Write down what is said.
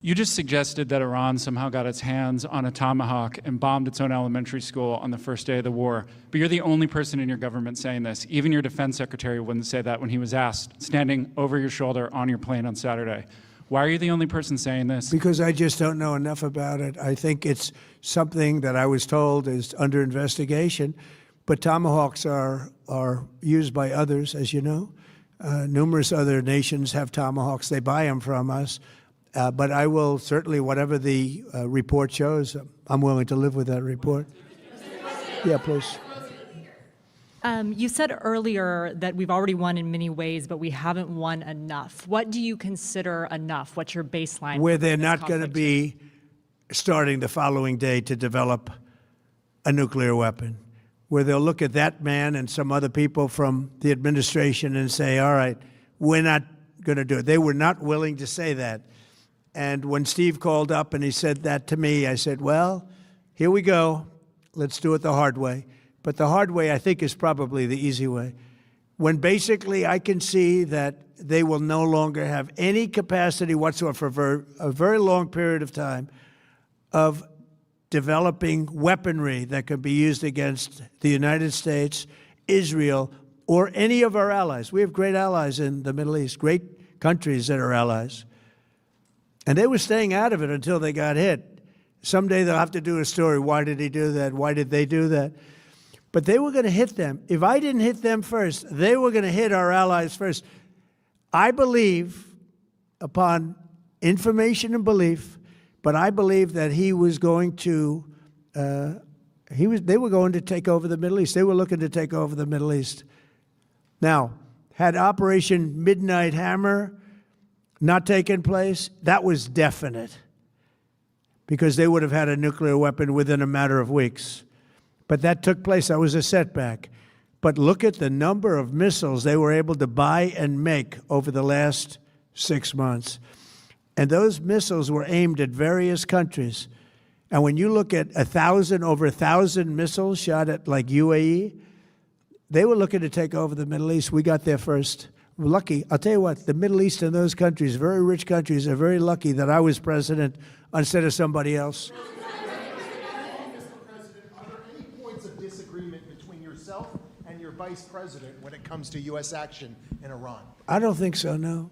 You just suggested that Iran somehow got its hands on a tomahawk and bombed its own elementary school on the first day of the war. But you're the only person in your government saying this. Even your defense secretary wouldn't say that when he was asked, standing over your shoulder on your plane on Saturday. Why are you the only person saying this? Because I just don't know enough about it. I think it's something that I was told is under investigation. But tomahawks are used by others, as you know. Numerous other nations have tomahawks. They buy them from us. But I will certainly, whatever the report shows, I'm willing to live with that report. Yeah, please. You said earlier that we've already won in many ways, but we haven't won enough. What do you consider enough? What's your baseline? Where they're not going to be starting the following day to develop a nuclear weapon. Where they'll look at that man and some other people from the administration and say, all right, we're not going to do it. They were not willing to say that. And when Steve called up and he said that to me, I said, well, here we go. Let's do it the hard way. But the hard way, I think, is probably the easy way. When basically I can see that they will no longer have any capacity whatsoever for a very long period of time of developing weaponry that could be used against the United States, Israel, or any of our allies. We have great allies in the Middle East, great countries that are allies. And they were staying out of it until they got hit. Someday they'll have to do a story. Why did he do that? Why did they do that? But they were going to hit them. If I didn't hit them first, they were going to hit our allies first. I believe, upon information and belief, but I believe that he was going to, they were going to take over the Middle East. They were looking to take over the Middle East. Now, had Operation Midnight Hammer not taken place, that was definite, because they would have had a nuclear weapon within a matter of weeks. But that took place. That was a setback. But look at the number of missiles they were able to buy and make over the last 6 months. And those missiles were aimed at various countries. And when you look at over 1,000 missiles shot at like UAE, they were looking to take over the Middle East. We got there first. We're lucky. I'll tell you what, the Middle East and those countries, very rich countries, are very lucky that I was president instead of somebody else. Disagreement between yourself and your vice president when it comes to U.S. action in Iran? I don't think so, no.